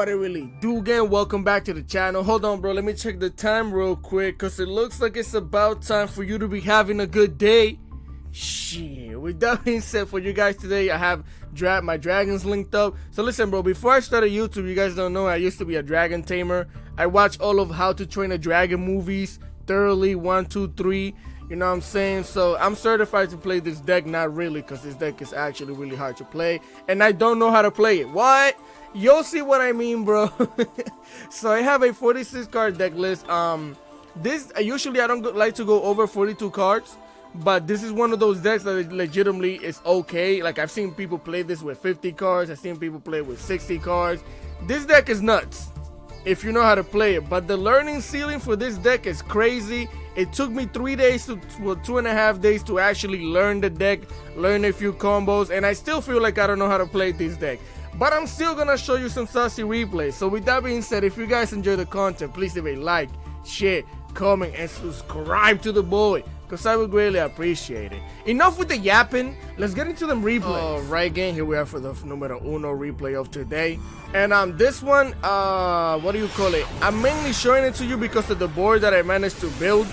what it really do again. Welcome back to the channel. Hold on, bro, let me check the time real quick, because it looks like it's about time for you to be having a good day. Shit, with that being said, for you guys today, I have my dragons linked up. So listen, bro, before I started YouTube, you guys don't know, I used to be a dragon tamer. I watch all of How to Train a Dragon movies thoroughly, 1, 2, 3. You know what I'm saying? So I'm certified to play this deck. Not really, because this deck is actually really hard to play, and I don't know how to play it. What? You'll see what I mean, bro. So I have a 46 card deck list. Usually I don't like to go over 42 cards, but this is one of those decks that legitimately is okay. Like, I've seen people play this with 50 cards. I've seen people play with 60 cards. This deck is nuts if you know how to play it, but the learning ceiling for this deck is crazy. It took me 3 days to 2.5 days to actually learn the deck, learn a few combos, and I still feel like I don't know how to play this deck. But I'm still gonna show you some saucy replays. So with that being said, if you guys enjoy the content, please leave a like, share, comment, and subscribe to the boy, because I would greatly appreciate it. Enough with the yapping, let's get into them replays. Alright, gang, here we are for the numero uno replay of today. And this one, what do you call it? I'm mainly showing it to you because of the board that I managed to build.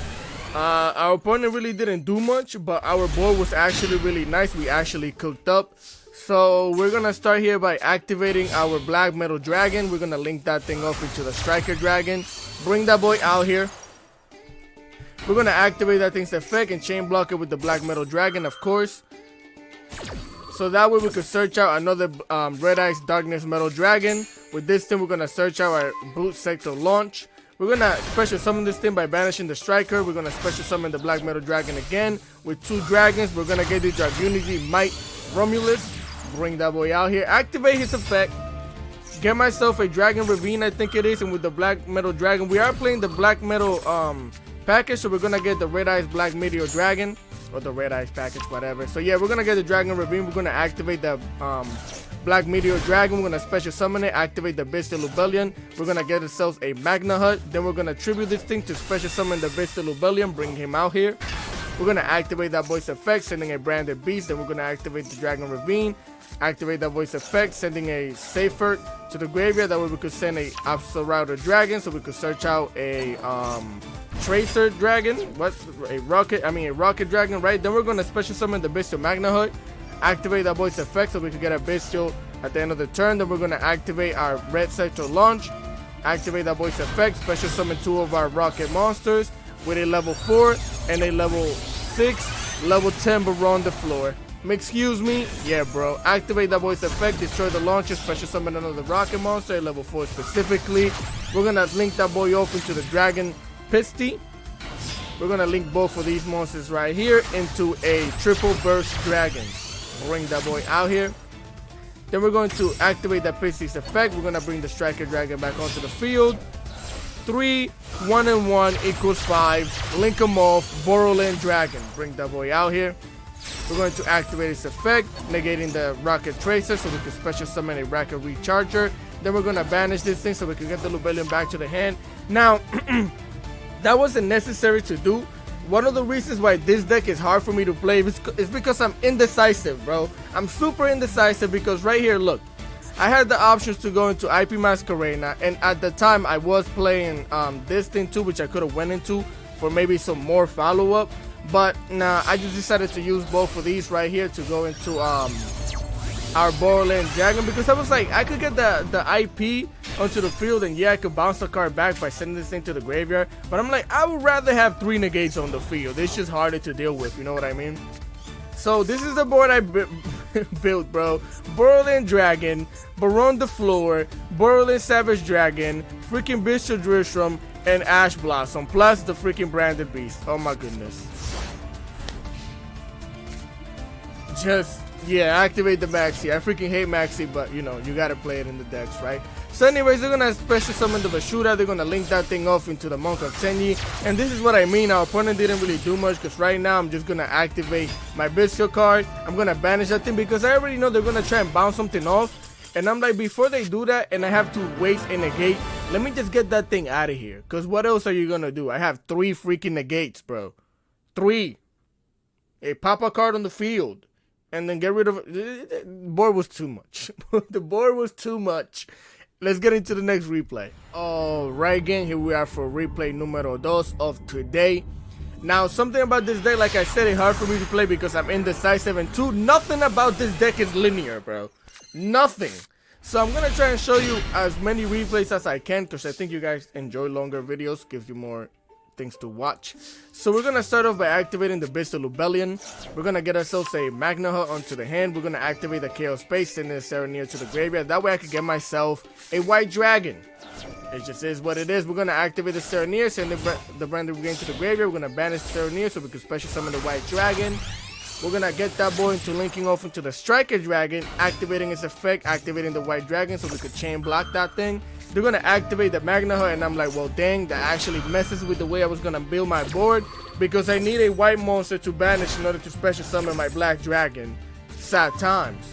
Our opponent really didn't do much, but our board was actually really nice. We actually cooked up. So we're gonna start here by activating our black metal dragon. We're gonna link that thing off into the striker dragon. Bring that boy out here. We're gonna activate that thing's effect and chain block it with the black metal dragon, of course. So that way we could search out another red ice darkness metal dragon. With this thing, we're gonna search out our boot sector launch. We're gonna special summon this thing by banishing the striker. We're gonna special summon the black metal dragon again with 2 dragons. We're gonna get the Dragunity Might Romulus. Bring that boy out here. Activate his effect. Get myself a Dragon Ravine, I think it is, and with the black metal dragon, we are playing the black metal package, so we're gonna get the red ice black meteor dragon, or the red ice package, whatever. So yeah, we're gonna get the Dragon Ravine. We're gonna activate the black meteor dragon. We're gonna special summon it, activate the Bystial Rebellion. We're gonna get ourselves a Magna Hut. Then we're gonna tribute this thing to special summon the Bystial Rebellion. Bring him out here. We're gonna activate that voice effect, sending a branded beast. Then we're gonna activate the Dragon Ravine. Activate that voice effect, sending a Safer to the graveyard. That way we could send a Absolouter dragon, so we could search out a Tracer dragon. A rocket dragon, right? Then we're gonna special summon the Bystial Magna Hut. Activate that voice effect so we could get a Bystial at the end of the turn. Then we're gonna activate our red sector launch. Activate that voice effect, special summon 2 of our rocket monsters with a level 4 and a level 6, level 10 Baron on the floor. Excuse me? Yeah, bro. Activate that voice effect, destroy the launcher, special summon another rocket monster, a level 4 specifically. We're gonna link that boy off into the Dragon Pisty. We're gonna link both of these monsters right here into a triple burst dragon. Bring that boy out here. Then we're going to activate that Pisty's effect. We're gonna bring the striker dragon back onto the field. 3, 1 and 1 equals 5. Link them off. Borrowland dragon. Bring that boy out here. We're going to activate its effect, negating the rocket tracer so we can special summon a rocket recharger. Then we're going to banish this thing so we can get the Lubellion back to the hand. Now, that wasn't necessary to do. One of the reasons why this deck is hard for me to play is because I'm indecisive, bro. I'm super indecisive because right here, look. I had the options to go into IP Masquerena, and at the time I was playing this thing too, which I could have went into for maybe some more follow-up. But nah, I just decided to use both of these right here to go into our Borderland Dragon, because I was like, I could get the IP onto the field, and yeah, I could bounce the card back by sending this thing to the graveyard. But I'm like, I would rather have 3 negates on the field. It's just harder to deal with, you know what I mean? So this is the board I built, bro. Borderland Dragon, Baron the Floor, Borderland Savage Dragon, freaking Bystial Drishram, and Ash Blossom, plus the freaking branded beast. Oh my goodness. Just, yeah, activate the Maxi. I freaking hate Maxi, but you know, you gotta play it in the decks, right? So anyways, they're gonna special summon the Vashuda. They're gonna link that thing off into the Monk of Tenyi. And this is what I mean. Our opponent didn't really do much, because right now I'm just gonna activate my Bystial card. I'm gonna banish that thing because I already know they're gonna try and bounce something off. And I'm like, before they do that and I have to waste a negate, let me just get that thing out of here. Because what else are you gonna do? I have 3 freaking negates, bro. 3. A pop-up card on the field. And then get rid of it. The board was too much. The board was too much. let's get into the next replay. Alright, gang, here we are for replay numero dos of today. Now, something about this deck, like I said, it's hard for me to play because I'm indecisive, and two, nothing about this deck is linear, bro. Nothing. So I'm gonna try and show you as many replays as I can because I think you guys enjoy longer videos, gives you more things to watch. So we're gonna start off by activating the Bystial Rebellion. We're gonna get ourselves a Magna Hut onto the hand. We're gonna activate the Chaos Space, sending the Serenir to the graveyard. That way I could get myself a white dragon. It just is what it is. We're gonna activate the Serenir, send the Brand Regain to the graveyard. We're gonna banish the Serenir so we can special summon the white dragon. We're gonna get that boy into linking off into the Striker Dragon, activating its effect, activating the white dragon so we could chain block that thing. They're gonna activate the Magna Hut, and I'm like, well, dang, that actually messes with the way I was gonna build my board because I need a white monster to banish in order to special summon my black dragon. Sad times.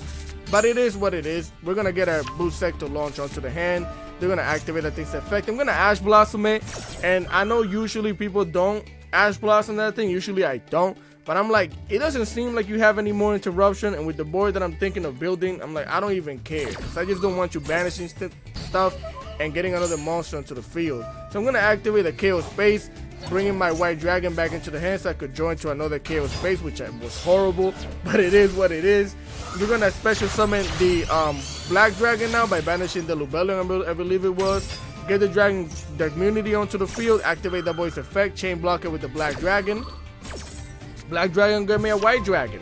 But it is what it is. We're gonna get our Boost Sector launch onto the hand. They're gonna activate that thing's effect. I'm gonna Ash Blossom it, and I know usually people don't Ash Blossom that thing. Usually I don't. But I'm like, it doesn't seem like you have any more interruption, and with the board that I'm thinking of building, I'm like, I don't even care. Because I just don't want you banishing stuff and getting another monster into the field. So I'm going to activate the Chaos Space, bringing my white dragon back into the hand so I could join to another Chaos Space, which was horrible, but it is what it is. We're going to special summon the black dragon now by banishing the Lubellion, I believe it was. Get the dragon, the immunity onto the field, activate that boy's effect, chain block it with the black dragon. Black dragon give me a white dragon.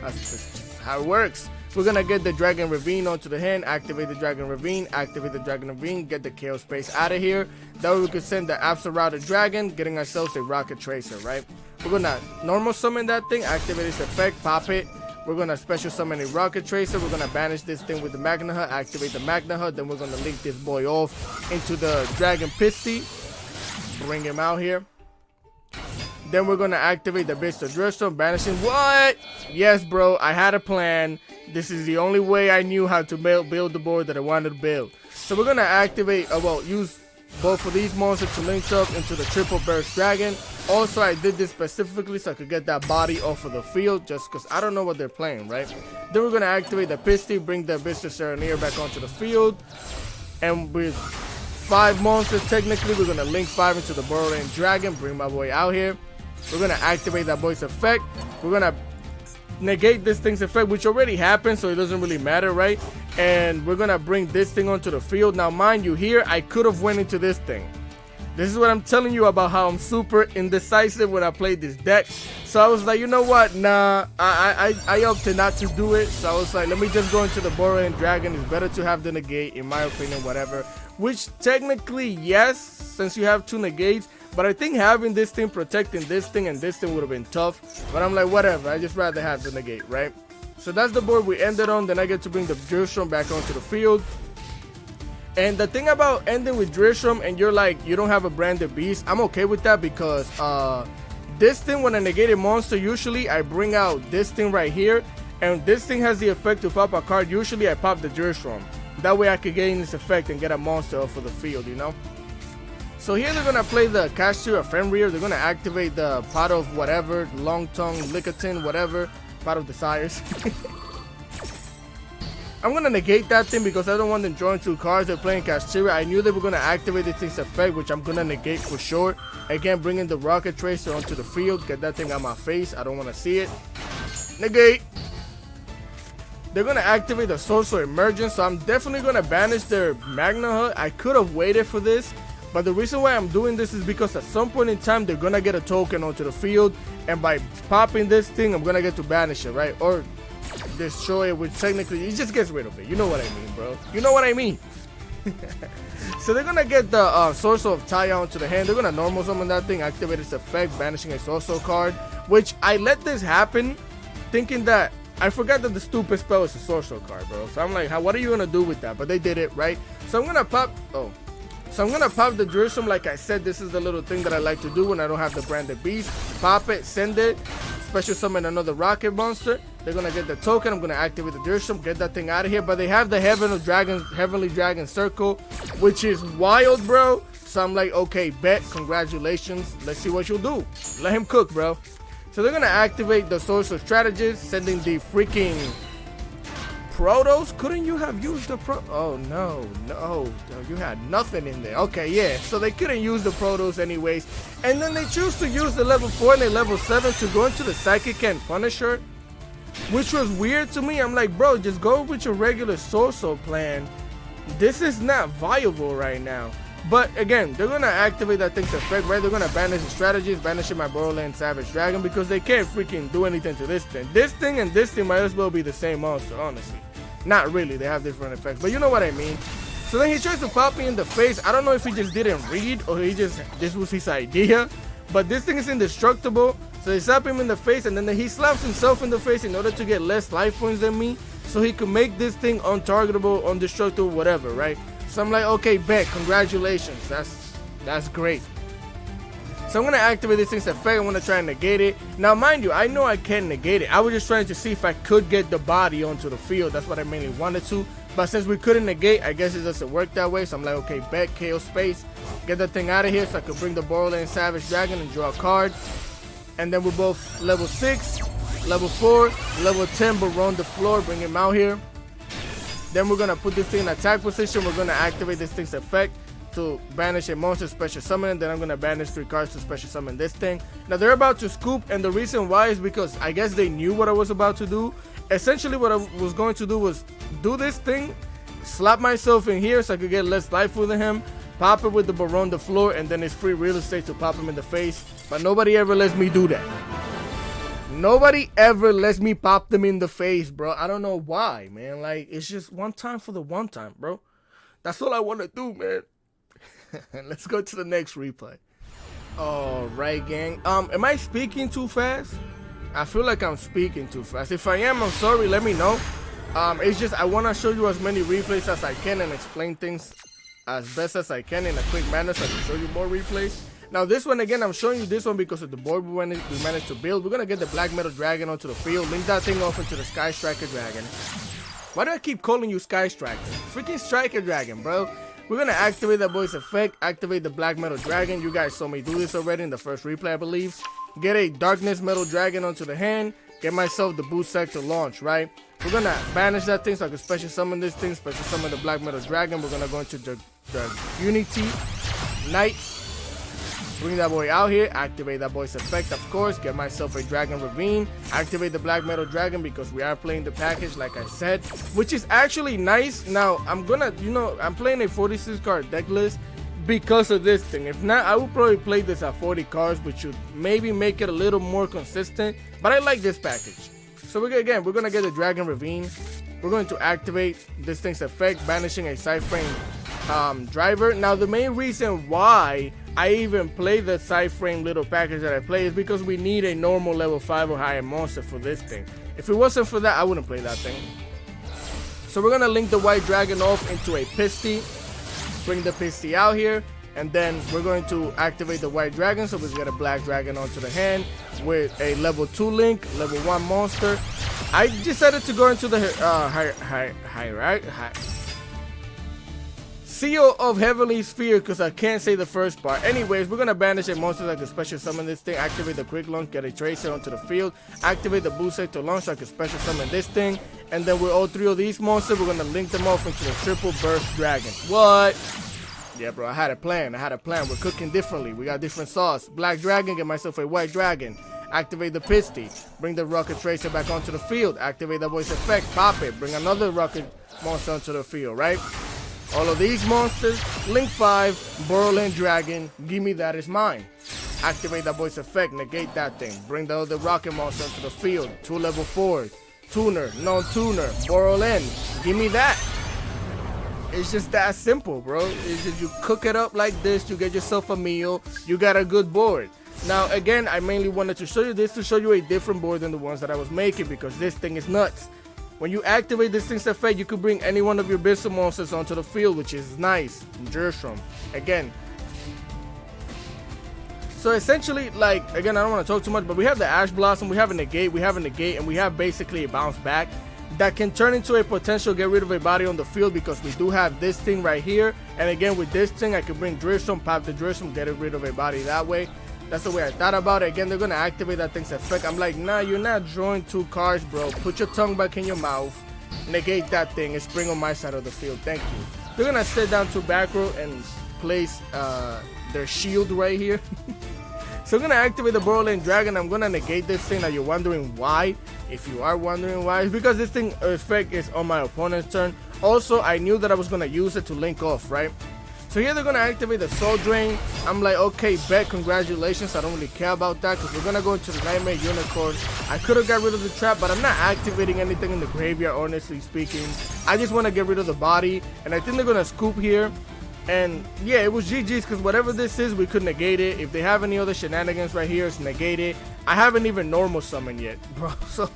That's just how it works. We're gonna get the Dragon Ravine onto the hand, activate the Dragon Ravine, activate the Dragon Ravine, get the Chaos Space out of here. That way we can send the Absolute Dragon, getting ourselves a Rocket Tracer, right? We're gonna normal summon that thing, activate its effect, pop it. We're gonna special summon a Rocket Tracer. We're gonna banish this thing with the Magna Hut, activate the Magna Hut. Then we're gonna link this boy off into the Dragon Pisty, bring him out here. Then we're gonna activate the Bystial Drillstone, banishing what? Yes, bro, I had a plan. This is the only way I knew how to build the board that I wanted to build. So we're gonna activate, use both of these monsters to link up into the Triple Burst Dragon. Also, I did this specifically so I could get that body off of the field, just because I don't know what they're playing, right? Then we're gonna activate the Pisty, bring the Bystial Serenir back onto the field, and with 5 monsters, technically, we're gonna link 5 into the Burrowing Dragon, bring my boy out here. We're gonna activate that boy's effect. We're gonna negate this thing's effect, which already happened, so it doesn't really matter, right? And we're gonna bring this thing onto the field. Now, mind you, here I could have went into this thing. This is what I'm telling you about how I'm super indecisive when I played this deck. So I was like, you know what? Nah, I opted not to do it. So I was like, let me just go into the Burrowing Dragon. It's better to have the negate, in my opinion, whatever. Which technically, yes, since you have 2 negates. But I think having this thing protecting this thing and this thing would have been tough. But I'm like, whatever. I just rather have the negate, right? So that's the board we ended on. Then I get to bring the Drillstone back onto the field. And the thing about ending with Drillstone and you're like, you don't have a branded beast, I'm okay with that because this thing, when I negate a monster, usually I bring out this thing right here. And this thing has the effect to pop a card. Usually I pop the Drillstone. That way I could gain this effect and get a monster off of the field, you know? So here they're going to play the Cashier of Fenrir. They're going to activate the Pot of whatever, Long Tongue, Lickitin, whatever, Pot of Desires. I'm going to negate that thing because I don't want them drawing 2 cards. They're playing Cashier. I knew they were going to activate this thing's effect, which I'm going to negate for sure. Again, bringing the Rocket Tracer onto the field. Get that thing out my face. I don't want to see it. Negate. They're going to activate the Sorcerer Emergence. So I'm definitely going to banish their Magna Hut. I could have waited for this. But the reason why I'm doing this is because at some point in time, they're going to get a token onto the field. And by popping this thing, I'm going to get to banish it, right? Or destroy it, which technically, it just gets rid of it. You know what I mean, bro. You know what I mean. So they're going to get the Sorcerer of Taya onto the hand. They're going to normal summon that thing, activate its effect, banishing a Sorcerer card. Which I let this happen thinking that I forgot that the stupid spell is a Sorcerer card, bro. So I'm like, what are you going to do with that? But they did it, right? So I'm going to pop... So I'm going to pop the Drillstone. Like I said, this is the little thing that I like to do when I don't have the branded beast. Pop it, send it, special summon another rocket monster. They're going to get the token. I'm going to activate the Drillstone, get that thing out of here. But they have the Heavenly Dragon Circle, which is wild, bro. So I'm like, okay, bet, congratulations. Let's see what you'll do. Let him cook, bro. So they're going to activate the Sorcerer Strategist, sending the freaking Protos? Couldn't you have used the Pro? Oh, no. You had nothing in there. Okay, yeah. So they couldn't use the Protos anyways. And then they choose to use the level 4 and the level 7 to go into the Psychic and Punisher, which was weird to me. I'm like, bro, just go with your regular Sorcerer plan. This is not viable right now. But again, they're gonna activate that thing's effect, right? They're gonna banish the strategies, banishing my Borderland Savage Dragon, because they can't freaking do anything to this thing. This thing and this thing might as well be the same monster, honestly. Not really, they have different effects, but you know what I mean. So then he tries to pop me in the face. I don't know if he just didn't read or this was his idea. But this thing is indestructible, so they slap him in the face, and then he slaps himself in the face in order to get less life points than me, so he could make this thing untargetable, undestructible, whatever, right? So I'm like, okay, bet, congratulations, that's great. So I'm gonna activate this thing's effect. I'm gonna try and negate it. Now, mind you, I know I can negate it. I was just trying to see if I could get the body onto the field. That's what I mainly wanted to. But since we couldn't negate, I guess it doesn't work that way. So I'm like, okay, bet, KO space, get that thing out of here so I could bring the Borderland Savage Dragon and draw a card. And then we're both level 6, level 4, level 10, but on the floor, bring him out here. Then we're gonna put this thing in attack position. We're gonna activate this thing's effect to banish a monster special summon, and then I'm gonna banish 3 cards to special summon this thing. Now they're about to scoop, and the reason why is because I guess they knew what I was about to do. Essentially what I was going to do was do this thing, slap myself in here so I could get less life with him, pop it with the Baron the floor, and then it's free real estate to pop him in the face. But nobody ever lets me do that. Nobody ever lets me pop them in the face, bro. I don't know why, man. Like, it's just one time for the one time, bro. That's all I want to do, man. Let's go to the next replay. All right, gang. Am I speaking too fast? I feel like I'm speaking too fast. If I am, I'm sorry. Let me know. It's just I want to show you as many replays as I can and explain things as best as I can in a quick manner so I can show you more replays. Now this one, again, I'm showing you this one because of the board we managed to build. We're going to get the Black Metal Dragon onto the field. Link that thing off into the Sky Striker Dragon. Why do I keep calling you Sky Striker? Freaking Striker Dragon, bro. We're going to activate that boy's effect. Activate the Black Metal Dragon. You guys saw me do this already in the first replay, I believe. Get a Darkness Metal Dragon onto the hand. Get myself the boost set to launch, right? We're going to banish that thing so I can special summon this thing. Special summon the Black Metal Dragon. We're going to go into the Unity Knight. Bring that boy out here, activate that boy's effect, of course, get myself a Dragon Ravine, activate the Black Metal Dragon because we are playing the package like I said, which is actually nice. Now, I'm gonna, I'm playing a 46 card deck list because of this thing. If not, I would probably play this at 40 cards, which would maybe make it a little more consistent, but I like this package. So we're gonna get the Dragon Ravine. We're going to activate this thing's effect, banishing a side frame driver. Now, the main reason why I even play the side frame little package that I play is because we need a normal level 5 or higher monster for this thing. If it wasn't for that, I wouldn't play that thing. So we're gonna link the white dragon off into a Pisty, bring the Pisty out here, and then we're going to activate the white dragon. So we get a black dragon onto the hand with a level 2 link, level 1 monster. I decided to go into the Seal of Heavenly Sphere because I can't say the first part. Anyways, we're gonna banish a monster that can special summon this thing, activate the quick launch, get a tracer onto the field, activate the boost set to launch so I can special summon this thing, and then with all 3 of these monsters, we're gonna link them off into the triple burst dragon. What? Yeah, bro, I had a plan. We're cooking differently. We got different sauce. Black dragon, get myself a white dragon. Activate the Pisty. Bring the rocket tracer back onto the field. Activate the voice effect. Pop it. Bring another rocket monster onto the field, right? All of these monsters, link 5, Borderland Dragon, gimme that is mine. Activate that voice effect, negate that thing. Bring the other rocket monster into the field, 2 level 4, tuner, non-tuner, Borderland, gimme that. It's just that simple, bro. It's just you cook it up like this, you get yourself a meal, you got a good board. Now, again, I mainly wanted to show you this to show you a different board than the ones that I was making because this thing is nuts. When you activate this thing's effect, you could bring any one of your Bystial monsters onto the field, which is nice. Jersham. Again. So essentially, like, again, I don't want to talk too much, but we have the Ash Blossom, we have a negate, and we have basically a bounce back that can turn into a potential get rid of a body on the field because we do have this thing right here. And again, with this thing, I can bring Jersham, pop the Jersham, get rid of a body that way. That's the way I thought about it. Again, they're going to activate that thing's effect. I'm like, nah, you're not drawing 2 cards, bro. Put your tongue back in your mouth. negate that thing and spring on my side of the field. Thank you. They're gonna sit down to back row and place their shield right here. So I'm gonna activate the Borderland Dragon. I'm gonna negate this thing. Now you're wondering why. If you are wondering why, it's because this thing effect is on my opponent's turn. Also, I knew that I was gonna use it to link off, right? So here they're gonna activate the Soul Drain. I'm like, okay, bet, congratulations. I don't really care about that because we're gonna go into the Nightmare Unicorn. I could have got rid of the trap, but I'm not activating anything in the graveyard, honestly speaking. I just want to get rid of the body, and I think they're gonna scoop here. And yeah, it was GG's because whatever this is, we could negate it. If they have any other shenanigans right here, it's negated. I haven't even normal summoned yet, bro. So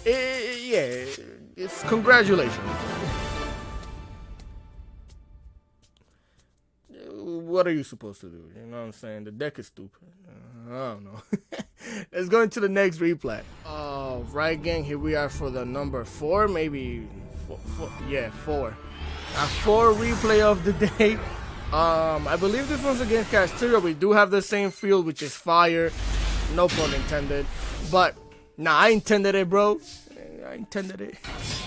yeah, it's congratulations. What are you supposed to do? You know what I'm saying? The deck is stupid. I don't know. Let's go into the next replay. Right, gang. Here we are for the number 4, maybe 4. Yeah, 4. A 4 replay of the day. I believe this one's against Castillo. We do have the same field, which is fire. No pun intended. But nah, I intended it, bro. I intended it.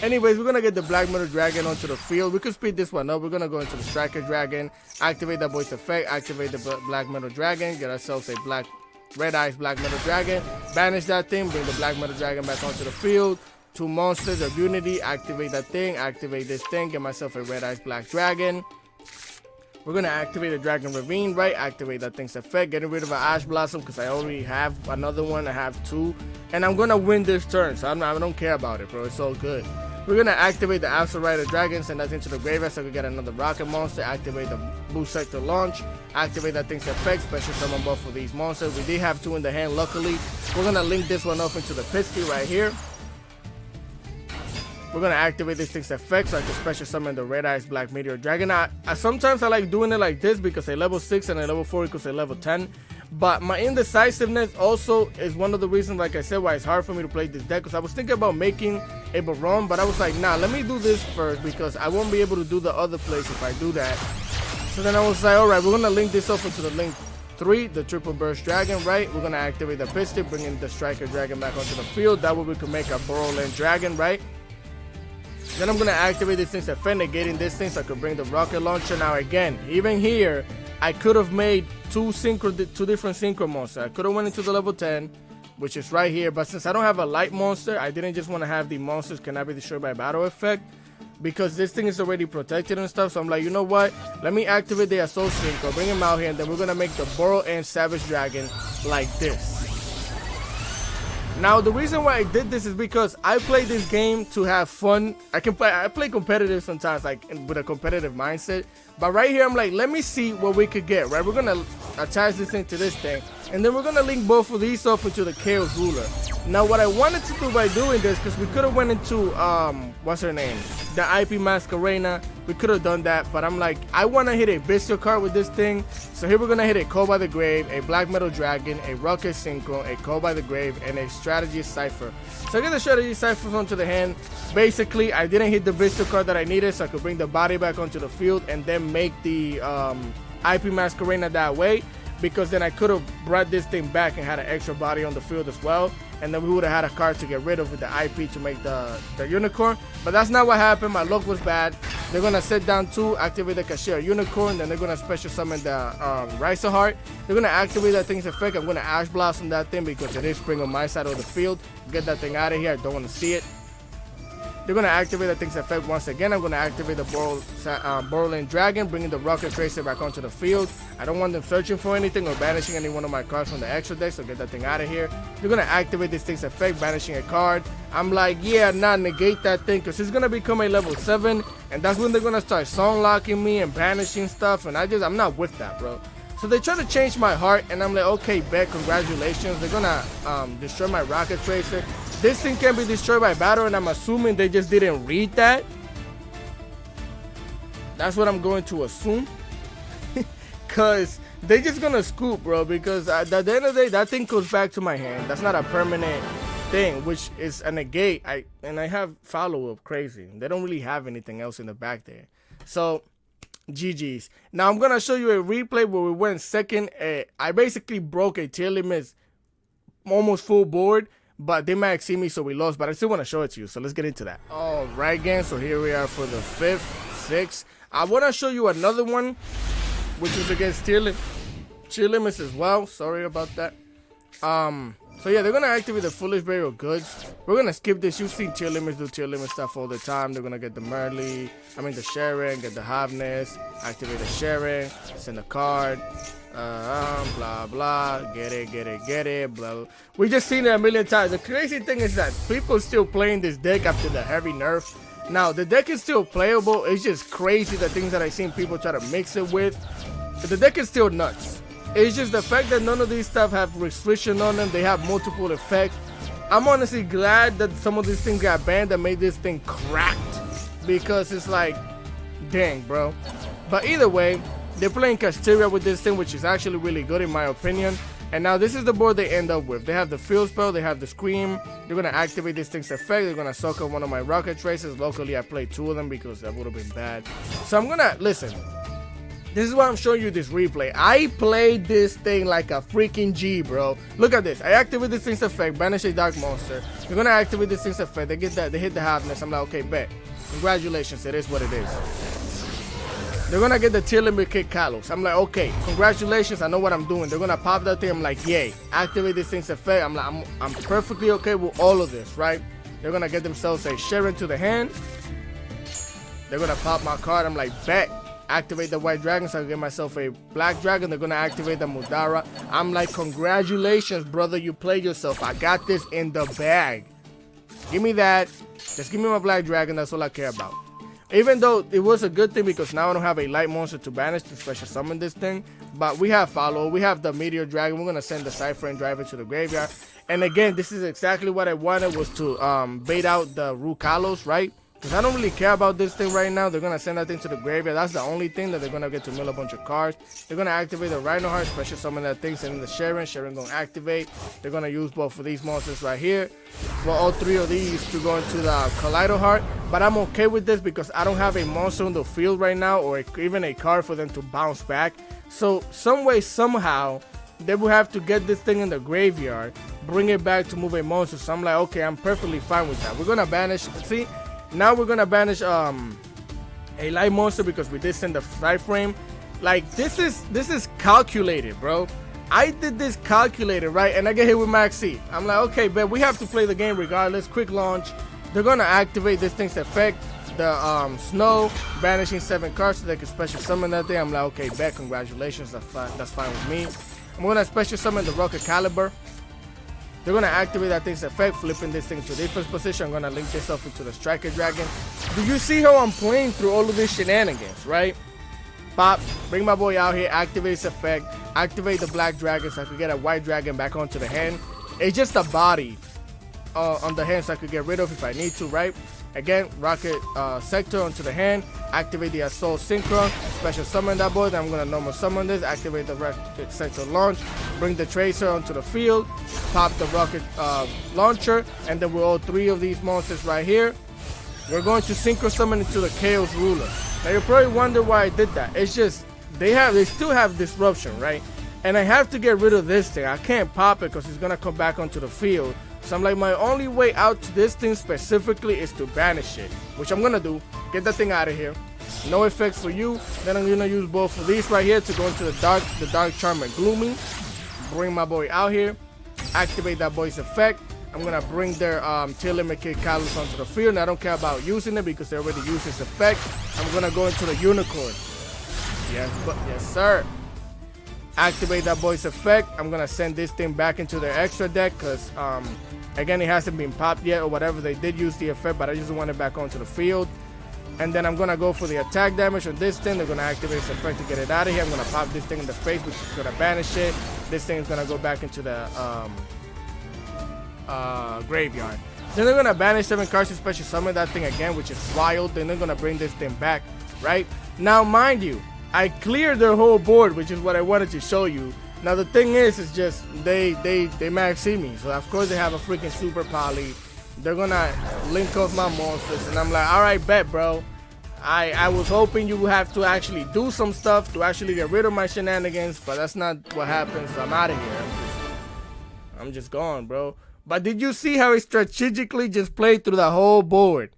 Anyways, we're gonna get the Black Metal Dragon onto the field. We could speed this one up. We're gonna go into the Striker Dragon, activate that voice effect, activate the Black Metal Dragon, get ourselves a Red Eyes Black Metal Dragon, banish that thing, bring the Black Metal Dragon back onto the field. 2 monsters of Unity, activate that thing, activate this thing, get myself a Red Eyes Black Dragon. We're gonna activate the Dragon Ravine, right? Activate that thing's effect, getting rid of an Ash Blossom because I already have another one. I have 2, and I'm gonna win this turn, so I don't care about it, bro. It's all good. We're gonna activate the Astral Rider Dragon, send that into the graveyard so we get another Rocket Monster. Activate the Blue Sector Launch, activate that thing's effect, special summon buff for these monsters. We did have 2 in the hand, luckily. We're gonna link this one up into the Pisky right here. We're gonna activate this thing's effect so I can special summon the Red Eyes Black Meteor Dragon. Sometimes I like doing it like this because a level 6 and a level 4 equals a level 10. But my indecisiveness also is one of the reasons, like I said, why it's hard for me to play this deck. Because I was thinking about making a Baron, but I was like, nah, let me do this first because I won't be able to do the other place if I do that. So then I was like, alright, we're gonna link this up into the link 3, the Triple Burst Dragon, right? We're gonna activate the Piston, bring in the Striker Dragon back onto the field. That way we can make a Borderland Dragon, right? Then I'm going to activate this thing's effect, negating this thing so I could bring the Rocket Launcher. Now again, even here, I could have made 2 different Synchro monsters. I could have went into the level 10, which is right here. But since I don't have a light monster, I didn't just want to have the monsters cannot be destroyed by battle effect. Because this thing is already protected and stuff. So I'm like, you know what? Let me activate the Assault Synchro, bring him out here, and then we're going to make the Burrow and Savage Dragon like this. Now, the reason why I did this is because I play this game to have fun. I play competitive sometimes, like with a competitive mindset. But right here, I'm like, let me see what we could get, right? We're going to attach this thing to this thing. And then we're going to link both of these off into the Chaos Ruler. Now, what I wanted to do by doing this, because we could have went into, what's her name? The IP Masquerena. We could have done that, but I'm like, I want to hit a Bystial card with this thing. So here we're going to hit a Call by the Grave, a Black Metal Dragon, a Rocket Synchro, a Call by the Grave, and a Strategy Cipher. So I get the Strategy Ciphers onto the hand. Basically, I didn't hit the Bystial card that I needed, so I could bring the body back onto the field and then make the IP Masquerena that way. Because then I could have brought this thing back and had an extra body on the field as well. And then we would have had a card to get rid of with the IP to make the Unicorn. But that's not what happened. My luck was bad. They're going to sit down 2, activate the Cashier Unicorn. Then they're going to special summon the Riser Heart. They're going to activate that thing's effect. I'm going to Ash Blossom that thing because it is spring on my side of the field. Get that thing out of here. I don't want to see it. They're going to activate that thing's effect once again. I'm going to activate the Borderland Dragon, bringing the Rocket Tracer back onto the field. I don't want them searching for anything or banishing any one of my cards from the extra deck, so get that thing out of here. They're going to activate this thing's effect, banishing a card. I'm like, yeah, nah, negate that thing, because it's going to become a level 7, and that's when they're going to start song locking me and banishing stuff, and I'm not with that, bro. So they try to change my heart, and I'm like, okay, bet, congratulations. They're going to destroy my Rocket Tracer. This thing can be destroyed by battle, and I'm assuming they just didn't read that. That's what I'm going to assume. Because they just going to scoop, bro. Because at the end of the day, that thing goes back to my hand. That's not a permanent thing, which is a negate. I have follow-up crazy. They don't really have anything else in the back there. So, GG's. Now, I'm going to show you a replay where we went second. I basically broke a tier limit almost full board. but they might see me, so we lost. But I still want to show it to you, so let's get into that. All right, gang. So here we are for the 5th, 6th. I want to show you another one, which is against tier limits as well. Sorry about that. So yeah, they're gonna activate the Foolish Burial Goods. We're gonna skip this. You've seen tier limits do tier limit stuff all the time. They're gonna get the Merly, the Sharon, get the Hobness, activate the Sharon, send a card, blah blah, get it, blah, blah. We just seen it a million times. The crazy thing is that people still playing this deck after the heavy nerf. Now the deck is still playable. It's just crazy the things that I seen people try to mix it with. But the deck is still nuts. It's just the fact that none of these stuff have restriction on them. They have multiple effects. I'm honestly glad that some of these things got banned that made this thing cracked, because it's like, dang, bro. But either way, they're playing Casteria with this thing, which is actually really good in my opinion. And now this is the board they end up with. They have the Field Spell, they have the Scream. They're going to activate this thing's effect. They're going to suck up one of my Rocket Traces. Locally, I played 2 of them because that would have been bad. So I'm going to, listen. This is why I'm showing you this replay. I played this thing like a freaking G, bro. Look at this. I activate this thing's effect, banish a dark monster. You're gonna activate this thing's effect. They get that. They hit the Hobness. I'm like, okay, bet. Congratulations. It is what it is. They're gonna get the tier limit kick Kalos. I'm like, okay, congratulations. I know what I'm doing. They're gonna pop that thing. I'm like, yay. Activate this thing's effect. I'm like, I'm perfectly okay with all of this, right? They're gonna get themselves a Sharon to the hand. They're gonna pop my card. I'm like, bet. Activate the White Dragon, so I can get myself a Black Dragon. They're gonna activate the Mudara. I'm like, congratulations, brother, you played yourself. I got this in the bag. Give me that. Just give me my Black Dragon. That's all I care about. Even though it was a good thing, because now I don't have a light monster to banish to special summon this thing, but we have Follow. We have the Meteor Dragon. We're gonna send the Cypher and Driver to the graveyard. And again, this is exactly what I wanted, was to bait out the Rukalos, right? Because I don't really care about this thing right now. They're going to send that thing to the graveyard. That's the only thing that they're going to get to mill a bunch of cards. They're going to activate the Rhino Heart, special summon that thing, sending the Sharon. Sharon going to activate. They're going to use both of these monsters right here. Well, all 3 of these to go into the Kaleido Heart. But I'm okay with this because I don't have a monster on the field right now, or even a card for them to bounce back. So some way, somehow, they will have to get this thing in the graveyard, bring it back to move a monster. So I'm like, okay, I'm perfectly fine with that. We're going to banish, see? Now we're gonna banish a light monster because we did send the Side Frame. Like, this is calculated, bro. I did this calculated, right? And I get hit with Max C. I'm like, okay, but we have to play the game regardless. Quick launch. They're gonna activate this thing's effect, the Snow, banishing 7 cards so they can special summon that thing. I'm like, okay, bet, congratulations. That's fine with me. I'm gonna special summon the Rocket Caliber. They're going to activate that thing's effect, flipping this thing to defense position. I'm going to link this up into the Striker Dragon. Do you see how I'm playing through all of these shenanigans, right? Pop, bring my boy out here, activate his effect, activate the Black Dragon so I could get a White Dragon back onto the hand. It's just a body on the hand so I could get rid of if I need to, right? Again, Rocket Sector onto the hand, activate the Assault Synchron, special summon that boy. Then I'm going to normal summon this, activate the Rocket Sector Launch, bring the Tracer onto the field, pop the Rocket Launcher, and then with all 3 of these monsters right here, we're going to Synchro Summon into the Chaos Ruler. Now you probably wonder why I did that. It's just, they still have Disruption, right? And I have to get rid of this thing. I can't pop it because it's going to come back onto the field. So I'm like, my only way out to this thing specifically is to banish it, which I'm gonna do. Get that thing out of here. No effects for you. Then I'm gonna use both of these right here to go into the Dark Charm and Gloomy. Bring my boy out here. Activate that boy's effect. I'm gonna bring their tier limit kick Kalos onto the field. And I don't care about using it because they already used this effect. I'm gonna go into the Unicorn. Yes, sir. Activate that boy's effect. I'm gonna send this thing back into their extra deck because again, it hasn't been popped yet or whatever. They did use the effect, but I just want it back onto the field. And then I'm gonna go for the attack damage on this thing. They're gonna activate this effect to get it out of here. I'm gonna pop this thing in the face, which is gonna banish it. This thing is gonna go back into the graveyard. Then they're gonna banish 7 cards to special summon that thing again, which is wild. Then they're gonna bring this thing back, right? Now, mind you, I cleared their whole board, which is what I wanted to show you. Now the thing is just they max see me, so of course they have a freaking super poly. They're gonna link off my monsters, and I'm like, all right, bet, bro. I was hoping you would have to actually do some stuff to actually get rid of my shenanigans, but that's not what happened. So I'm out of here. I'm just gone, bro. But did you see how it strategically just played through the whole board?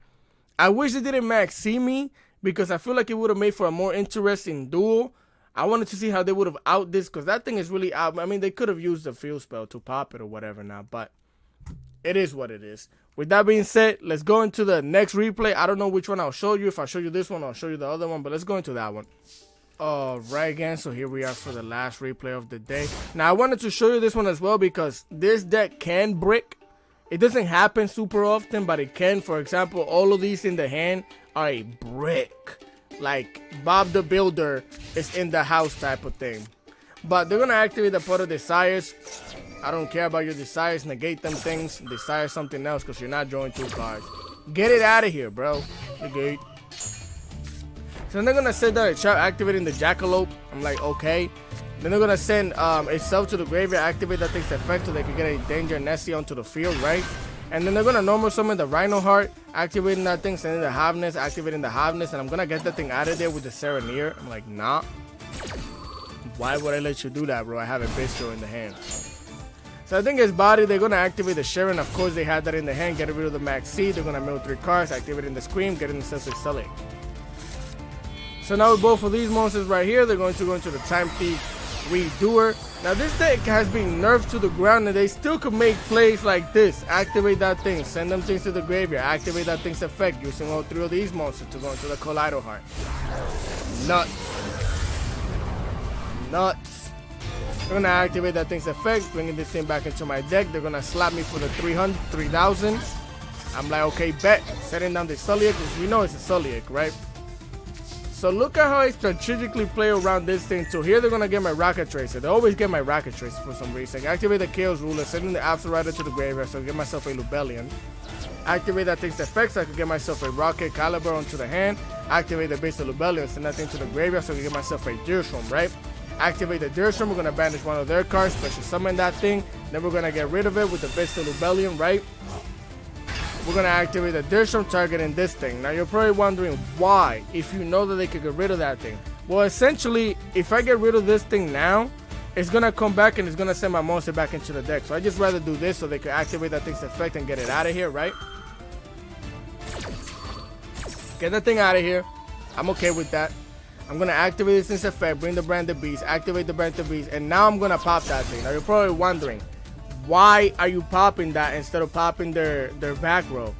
I wish they didn't max see me, because I feel like it would have made for a more interesting duel. I wanted to see how they would have out this, because that thing is really out. I mean, they could have used the field spell to pop it or whatever now, but it is what it is. With that being said, let's go into the next replay. I don't know which one I'll show you. If I show you this one, I'll show you the other one, but let's go into that one. Alright again, so here we are for the last replay of the day. Now I wanted to show you this one as well because this deck can brick. It doesn't happen super often, but it can. For example, all of these in the hand are a brick. Like Bob the Builder is in the house type of thing. But they're going to activate the pot of desires. I don't care about your desires. Negate them things. Desire something else because you're not drawing 2 cards. Get it out of here, bro. Negate. So then they're going to send that a trap activating the Jackalope. I'm like, okay. Then they're going to send itself to the graveyard, activate that thing's effect so they can get a Danger Nessie onto the field, right? And then they're going to normal summon the Rhino Heart, activating that thing, sending the Havness, activating the Havness, and I'm going to get that thing out of there with the Serenir. I'm like, nah. Why would I let you do that, bro? I have a Bystial in the hand. So I think his body, they're going to activate the Sharon. Of course, they had that in the hand. Get rid of the Max C. They're going to mill 3 cards, activating the Scream, getting themselves a Sully. So now with both of these monsters right here, they're going to go into the Time Thief Redoer. Now this deck has been nerfed to the ground and they still could make plays like this. Activate that thing, send them things to the graveyard, activate that thing's effect using all 3 of these monsters to go into the Collider Heart. Nuts. Nuts. They're going to activate that thing's effect, bringing this thing back into my deck. They're going to slap me for the 3,000. I'm like, okay, bet. Setting down the Sulliek, because we know it's a Sulliek, right? So look at how I strategically play around this thing too. Here they're going to get my Rocket Tracer. They always get my Rocket Tracer for some reason. Activate the Chaos Ruler, sending the Absol Rider to the graveyard so I can get myself a Lubellion. Activate that thing's effect so I can get myself a Rocket Caliber onto the hand. Activate the base of Lubellion, send that thing to the graveyard so I can get myself a Deerstrom, right? Activate the Deerstrom, we're going to banish one of their cards, special summon that thing. Then we're going to get rid of it with the base of Lubellion, right? We're going to activate the Deerstrom targeting this thing. Now you're probably wondering why, if you know that they could get rid of that thing. Well, essentially, if I get rid of this thing now, it's going to come back and it's going to send my monster back into the deck. So I just rather do this so they can activate that thing's effect and get it out of here, right? Get that thing out of here. I'm okay with that. I'm going to activate this thing's effect, bring the Branded Beast, activate the Branded Beast, and now I'm going to pop that thing. Now you're probably wondering, why are you popping that instead of popping their back row?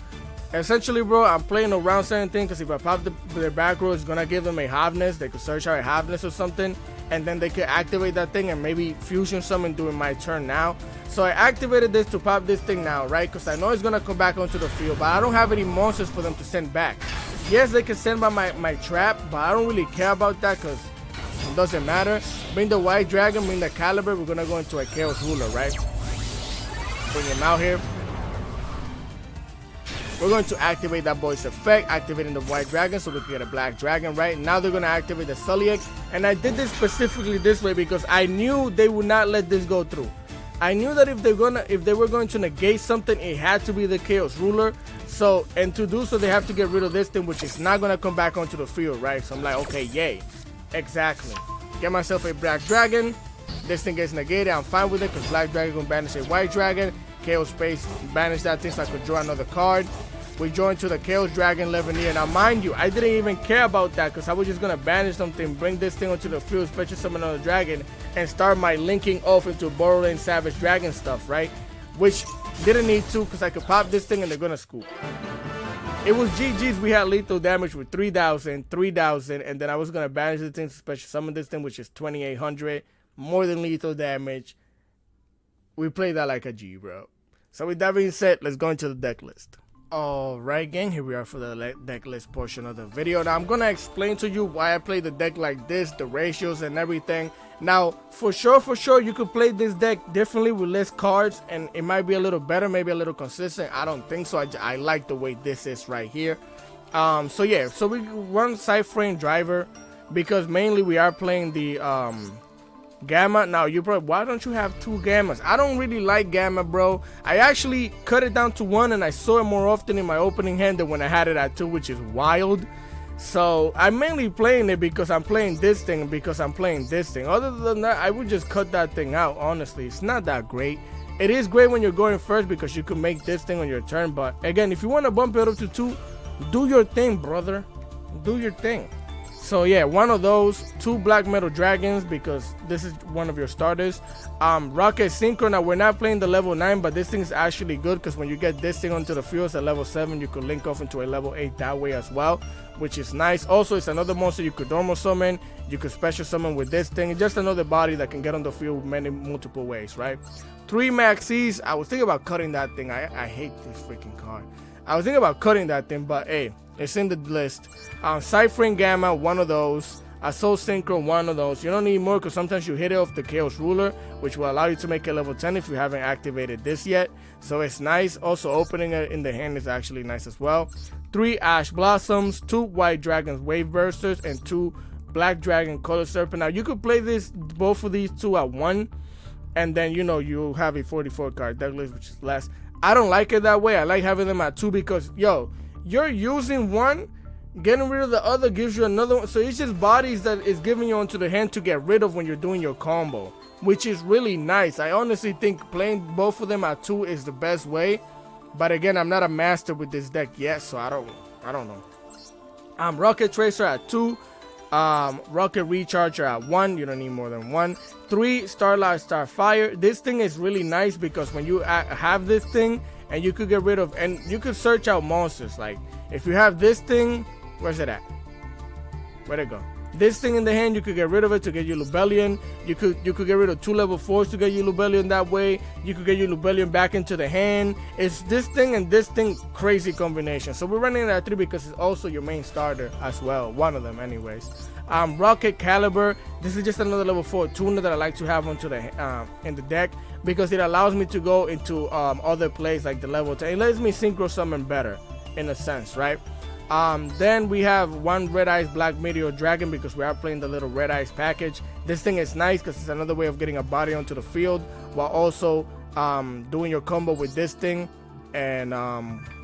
Essentially, bro, I'm playing around certain things because if I pop their back row, it's going to give them a Havness. They could search out a Havness or something, and then they could activate that thing and maybe fusion summon during my turn now. So I activated this to pop this thing now, right? Because I know it's going to come back onto the field, but I don't have any monsters for them to send back. Yes, they can send by my trap, but I don't really care about that because it doesn't matter. Bring the White Dragon, bring the Caliber. We're going to go into a Chaos Ruler, right? Bring him out here. We're going to activate that boy's effect, activating the White Dragon so we can get a Black Dragon, right? Now they're going to activate the Sulliek, and I did this specifically this way because I knew they would not let this go through. I knew that if they were going to negate something, it had to be the Chaos Ruler. So, and to do so, they have to get rid of this thing, which is not going to come back onto the field, right? So I'm like, okay, yay. Exactly. Get myself a Black Dragon. This thing gets negated. I'm fine with it because Black Dragon gonna banish a White Dragon. Chaos Space, banish that thing so I could draw another card. We join to the Chaos Dragon Levineer. Now, mind you, I didn't even care about that because I was just gonna banish something, bring this thing onto the field, special summon another dragon, and start my linking off into Borderland Savage Dragon stuff, right? Which didn't need to because I could pop this thing and they're gonna scoop. It was GG's. We had lethal damage with 3,000, and then I was gonna banish the thing, special summon this thing, which is 2,800. More than lethal damage. We played that like a G, bro. So with that being said, let's go into the deck list. Alright gang, here we are for the deck list portion of the video. Now I'm gonna explain to you why I play the deck like this, the ratios and everything. Now for sure you could play this deck differently with less cards and it might be a little better, maybe a little consistent. I don't think so. I like the way this is right here. So yeah, so we run side frame driver because mainly we are playing the Gamma. Now you probably, why don't you have 2 Gammas? I don't really like Gamma, bro. I actually cut it down to 1 and I saw it more often in my opening hand than when I had it at 2, which is wild. So I'm mainly playing it because I'm playing this thing and because I'm playing this thing. Other than that, I would just cut that thing out. Honestly, it's not that great. It is great when you're going first because you can make this thing on your turn. But again, if you want to bump it up to 2, do your thing, brother. Do your thing. So yeah, one of those, 2 black metal dragons because this is one of your starters. Rocket Synchro. Now we're not playing the level 9, but this thing is actually good because when you get this thing onto the field at level 7, you could link off into a level 8 that way as well, which is nice. Also, it's another monster you could normal summon, you could special summon with this thing. It's just another body that can get on the field multiple ways, right? 3 maxis. I was thinking about cutting that thing. I hate this freaking card. I was thinking about cutting that thing, but hey, it's in the list. Ciphering Gamma, one of those. Soul Synchro, one of those. You don't need more because sometimes you hit it off the Chaos Ruler, which will allow you to make it level 10 if you haven't activated this yet. So it's nice. Also, opening it in the hand is actually nice as well. 3 Ash Blossoms, 2 White Dragons Wave Bursters, and 2 Black Dragon Color Serpent. Now, you could play both of these 2 at 1, and then, you know, you'll have a 44 card deck list, which is less. I don't like it that way. I like having them at 2 because, yo, you're using one, getting rid of the other gives you another one. So it's just bodies that is giving you onto the hand to get rid of when you're doing your combo, which is really nice. I honestly think playing both of them at 2 is the best way. But again, I'm not a master with this deck yet, so I don't know. Rocket Tracer at 2. Rocket Recharger at 1. You don't need more than 1. 3 Starlight Starfire. This thing is really nice because when you have this thing, and you could get rid of, and you could search out monsters. Like if you have this thing, where's it at? Where'd it go? This thing in the hand, you could get rid of it to get you Lubellion. You could get rid of 2 level 4s to get you Lubellion that way. You could get you Lubellion back into the hand. It's this thing and this thing, crazy combination. So we're running it at 3 because it's also your main starter as well. One of them anyways. Rocket Caliber. This is just another level 4 tuner that I like to have onto the in the deck because it allows me to go into other plays like the level 10. It lets me synchro summon better in a sense, right? Then we have 1 Red Eyes Black Meteor Dragon because we are playing the little Red Eyes package. This thing is nice because it's another way of getting a body onto the field while also doing your combo with this thing and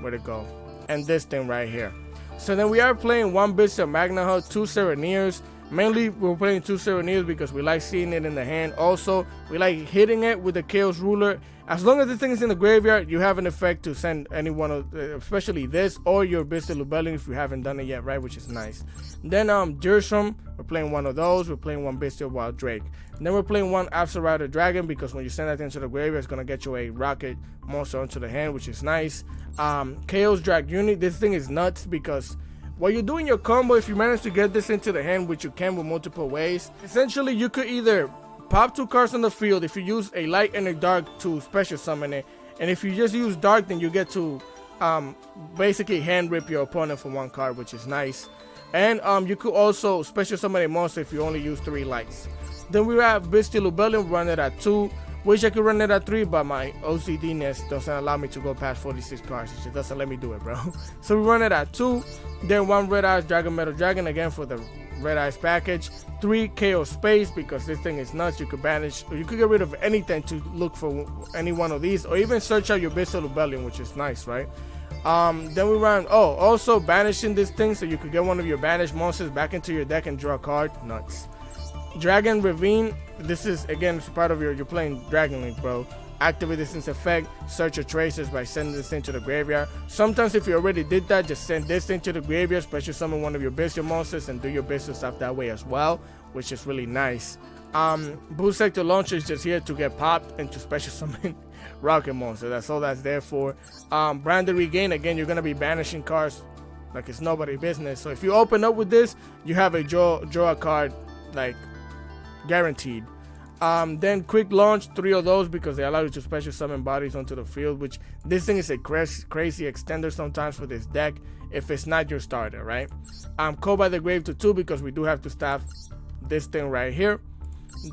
where'd it go? And this thing right here. So then we are playing 1 Bystial Magna Hut, 2 Sereneers. Mainly we're playing 2 Sereneers because we like seeing it in the hand. Also, we like hitting it with the Chaos Ruler. As long as this thing is in the graveyard, you have an effect to send any one of, especially this or your Bystial Lubellion if you haven't done it yet, right? Which is nice. Then Gershom, we're playing 1 of those. We're playing 1 Bystial Wild Drake. And then we're playing 1 Absol Rider Dragon because when you send that into the graveyard, it's gonna get you a rocket monster onto the hand, which is nice. Chaos Drag Unit. This thing is nuts because while you're doing your combo, if you manage to get this into the hand, which you can with multiple ways, essentially you could either pop 2 cards on the field if you use a light and a dark to special summon it, and if you just use dark, then you get to basically hand rip your opponent for 1 card, which is nice. And you could also special summon a monster if you only use 3 lights. Then we have Bystial Lubellion, run it at 2. Wish I could run it at 3, but my OCD-ness doesn't allow me to go past 46 cards. It just doesn't let me do it, bro. So we run it at 2. Then 1 Red Eyes Dragon Metal Dragon, again for the Red Eyes package. 3 Chaos Space, because this thing is nuts. You could banish, or you could get rid of anything to look for any one of these, or even search out your Bystial Lubellion, which is nice, right? Then we run, also banishing this thing so you could get one of your banished monsters back into your deck and draw a card. Nuts. Dragon Ravine, this is again part of you're playing Dragon Link, bro. Activate this thing's effect, search your tracers by sending this thing to the graveyard. Sometimes if you already did that, just send this thing to the graveyard, special summon one of your Bystial monsters and do your Bystial stuff that way as well, which is really nice. Boost Sector Launcher is just here to get popped and to special summon rocket monster. That's all that's there for. Branded Regain, again, you're gonna be banishing cards like it's nobody's business. So if you open up with this, you have a draw a card like guaranteed. Then Quick Launch, 3 of those because they allow you to special summon bodies onto the field, which this thing is a crazy extender sometimes for this deck if it's not your starter, right? Call by the Grave to 2 because we do have to staff this thing right here.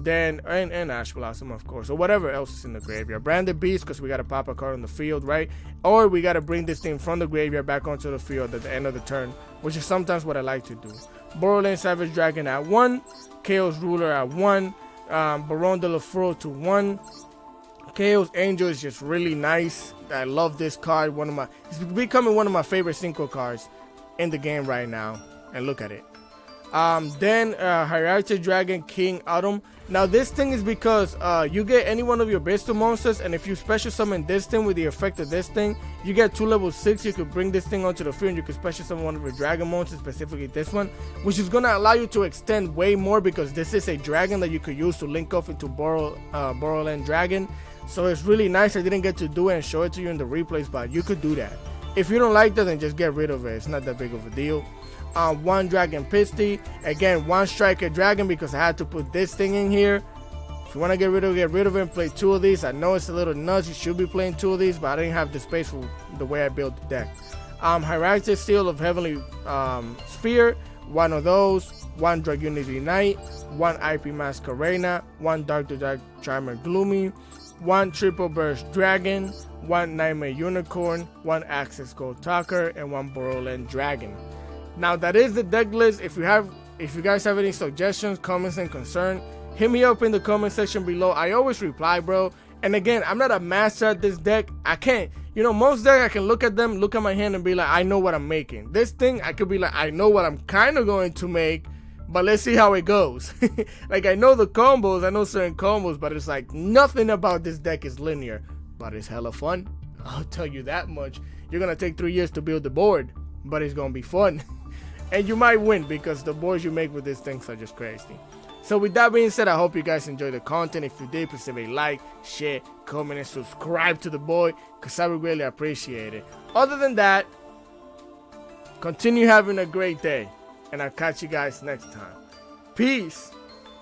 Then and Ash Blossom, of course, or whatever else is in the graveyard. Branded Beast because we gotta pop a card on the field, right? Or we gotta bring this thing from the graveyard back onto the field at the end of the turn, which is sometimes what I like to do. Borderland Savage Dragon at 1, Chaos Ruler at 1, Baron de la Fro to 1. Chaos Angel is just really nice. I love this card. It's becoming one of my favorite synchro cards in the game right now. And look at it. Then Hierarchy Dragon King Autumn. Now this thing is because you get any one of your Bystial monsters, and if you special summon this thing with the effect of this thing, you get 2 level 6. You could bring this thing onto the field and you can special summon one of your dragon monsters, specifically this one, which is gonna allow you to extend way more because this is a dragon that you could use to link off into Borderland Dragon. So it's really nice. I didn't get to do it and show it to you in the replays, but you could do that. If you don't like that, then just get rid of it. It's not that big of a deal. 1 Dragon Pisty. Again, 1 Striker Dragon because I had to put this thing in here. If you want to get rid of it and play 2 of these. I know it's a little nuts. You should be playing 2 of these, but I didn't have the space for the way I built the deck. Hierarchy Seal of Heavenly Sphere. 1 of those. 1 Dragunity Knight. 1 IP Masquerena. 1 Dark to Dark Charmer Gloomy. 1 Triple Burst Dragon. 1 Nightmare Unicorn. 1 Access Gold Talker. And 1 Borderland Dragon. Now that is the deck list. If you guys have any suggestions, comments, and concern, hit me up in the comment section below. I always reply, bro. And again, I'm not a master at this deck. I can't, most decks I can look at them, look at my hand, and be like, I know what I'm making. This thing, I could be like, I know what I'm kind of going to make, but let's see how it goes. Like, I know the combos, I know certain combos, but it's like nothing about this deck is linear. But it's hella fun. I'll tell you that much. You're gonna take 3 years to build the board, but it's gonna be fun. And you might win because the boards you make with these things are just crazy. So with that being said, I hope you guys enjoyed the content. If you did, please leave a like, share, comment, and subscribe to the boy because I would really appreciate it. Other than that, continue having a great day. And I'll catch you guys next time. Peace.